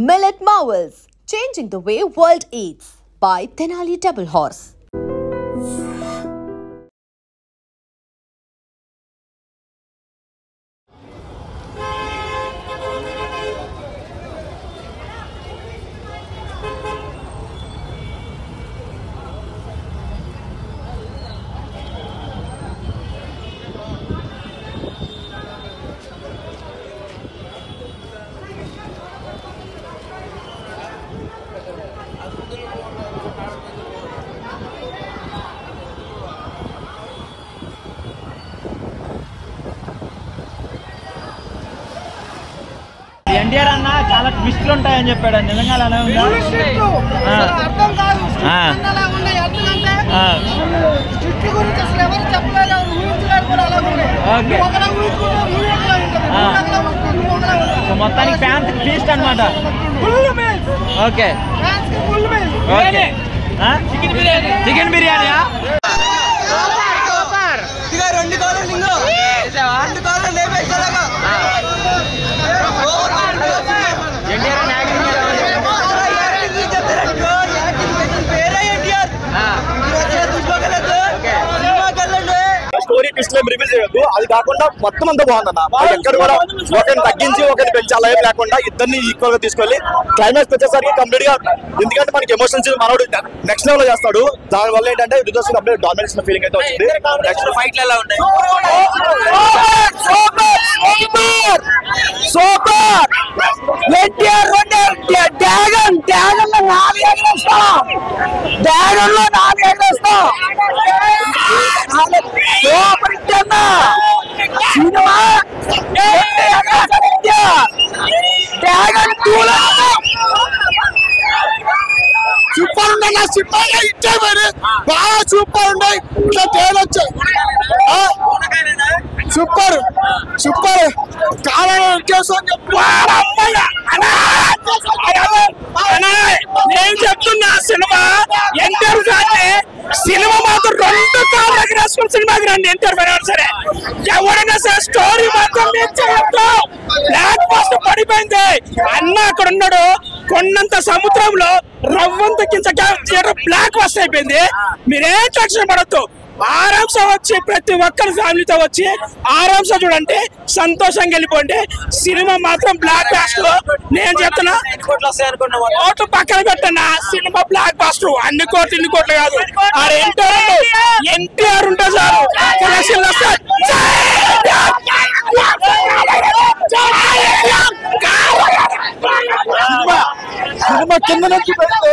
Millet Marvels, changing the way world eats by Tenali Double Horse. NTR అన్న చాలా ట్విస్ట్లు ఉంటాయని చెప్పాడు. నిజంగా అలానే ఉందా? మొత్తానికి ఫ్యాన్స్ ట్విస్ట్ అనమాట. ఓకే ఓకే చికెన్ బిర్యానీయా? స్టోరీ ట్విస్ట్ లో రివీల్ చేయొద్దు. అది కాకుండా మొత్తం అంతా బాగుందన్న. ఎక్కడ కూడా ఒకరిని తగ్గించి ఒకరిని పెంచి అలా ఏం లేకుండా ఇద్దరిని ఈక్వల్ గా తీసుకెళ్ళి క్లైమాక్స్ వచ్చేసరికి కంప్లీట్ గా, ఎందుకంటే మనకి ఎమోషన్స్ మనోడు నెక్స్ట్ లెవెల్ చేస్తాడు. దాని వల్ల ఏంటంటే కంప్లీట్ డామినేషన్ ఫీలింగ్ అయితే వచ్చింది. నెక్స్ట్ ఫైట్లు ఎలా ఉన్నాయి? సూపర్ ఎన్టీఆర్ సినిమా సూపర్ ఉందన్న. సినిమా ఇచ్చే మరి బాగా సూపర్ ఉన్నాయి. ఇట్లా తేలొచ్చు. సూపర్ సూపర్ కాలం నేను చెప్తున్నా. సినిమా ఎన్టీఆర్ గారిని సినిమా మాత్రం 2 కాళ్ళు ఎగరేసుకుని సినిమాకి రండి. ఎన్టీఆర్ అయినా సరే ఎవరైనా సరే స్టోరీ మాత్రం బ్లాక్ బస్టర్ పడిపోయింది అన్న. అక్కడ ఉన్నాడు కొండంత సముద్రంలో రవ్వంత కింద బ్లాక్ బస్టర్ అయిపోయింది. మీరేం టెన్షన్ పడద్దు. ఆరాంసా వచ్చి ప్రతి ఒక్కరి ఫ్యామిలీతో వచ్చి ఆరాంసా చూడండి, సంతోషంగా వెళ్ళిపోండి. సినిమా మాత్రం బ్లాక్ బాస్టర్. నేను చెప్తున్నా, ఓటు పక్కన పెట్టన్నా, సినిమా బ్లాక్ బాస్టర్. అన్ని కోట్లు ఇన్ని కోట్లు కాదు. ఎన్టీఆర్ ఉంటే చాలు. సినిమా కింద నుంచి పెడితే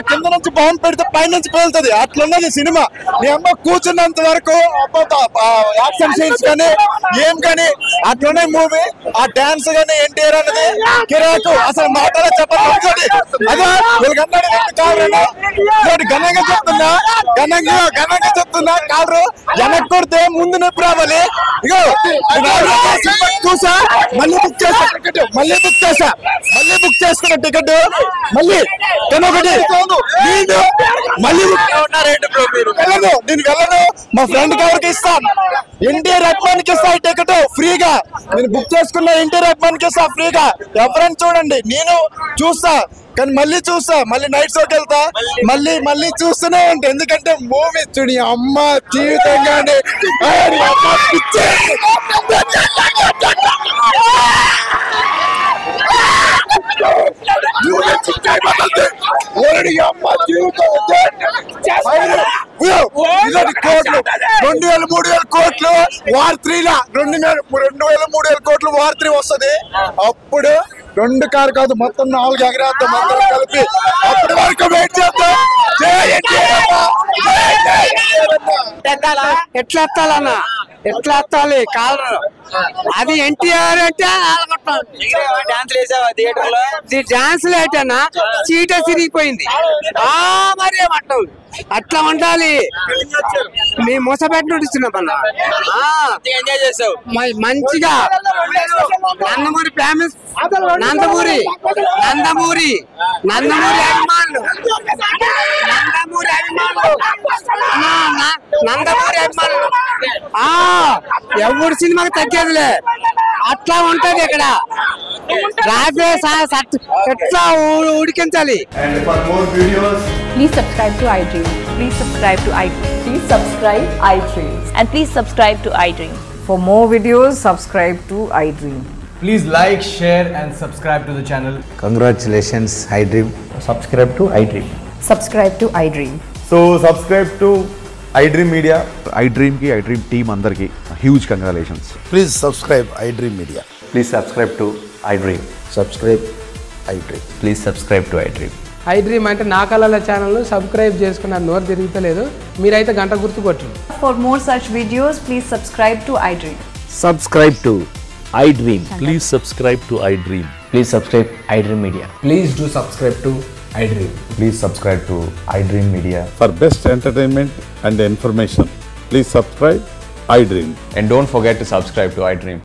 కింద నుంచి బాంబు పెడితే పై నుంచి పేలుతుంది. అట్లున్నది సినిమా. మీ అమ్మ కూర్చున్నంత వరకు యాక్షన్ సీన్స్ కానీ ఏం కానీ అట్లునే మూవీ. ఆ డాన్స్ కానీ ఎన్టీఆర్ అన్నది కిరాకు. అసలు మాటలో చెప్పాలి. అదే ఘనంగా చెప్తున్నా కాదు. వెనక్కి కొడితే ముందు నొప్పి రావాలి. ఇగో చూసా, మళ్ళీ బుక్ చేసుకున్న టికెట్ మళ్ళీ నేను వెళ్ళను. మా ఫ్రెండ్ ఎవరికి ఇస్తాను? ఎన్టీఆర్ అభిమానికి ఇస్తా ఈ టికెట్ ఫ్రీగా. నేను బుక్ చేసుకున్న ఎన్టీఆర్ అభిమానికి ఇస్తా ఫ్రీగా. ఎవరైనా చూడండి. నేను చూస్తా కానీ మళ్ళీ నైట్ షోకి వెళ్తా. మళ్ళీ చూస్తూనే ఉంటా. ఎందుకంటే మూవీ చూడి అమ్మ జీవితంగానే కోట్లు 2,000-3,000 కోట్లు వార్ 3 2,000-3,000 కోట్లు వార్ 3 వస్తుంది. అప్పుడు 2 కారు కాదు మొత్తం 4 ఎగరేద్దాం అందరం కలిపి. అప్పటి వరకు వెయిట్ చేద్దాం. ఎట్లా ఎత్తాలన్నా, ఎట్లా ఎత్తాలి కాలర్? అది ఎన్టీఆర్ అంటే డాన్స్ లేటన్నా సీట సిరిగిపోయింది. మరి ఏమంటావు? అట్లా ఉండాలి. మేము మోసపేట నుండి ఇస్తున్నామన్నా. ఎంజాయ్ చేసావు మంచిగా. నందమూరి ఫేమస్. నందమూరి అభిమానులు. ఎవరి సినిమాకి తగ్గేదిలే. అట్లా ఉంటది ఇక్కడ. రాత్రి ఎట్లా ఉడికించాలి. And for more videos, Please subscribe to iDream. Please subscribe to iDream. Please subscribe iDream. And please subscribe to iDream. For more videos, subscribe to iDream. please like, share and subscribe to the channel. Congratulations, iDream. Subscribe to iDream. Subscribe to iDream. So subscribe to iDream Media. iDream ki iDream team andarki huge congratulations. Please subscribe iDream Media. Please subscribe to iDream. Subscribe iDream. Please subscribe to iDream. iDream అంటే నా కళల channel subscribe చేసుకున్న నోరు తిరుగుతలేదు. మీరైతే గంట గుర్తు కొట్టండి. For more such videos, please subscribe to iDream. Subscribe to iDream. Please subscribe to iDream. Please subscribe iDream Media. Please do subscribe to iDream. Please subscribe to iDream Media. For best entertainment and information, please subscribe iDream. And don't forget to subscribe to iDream.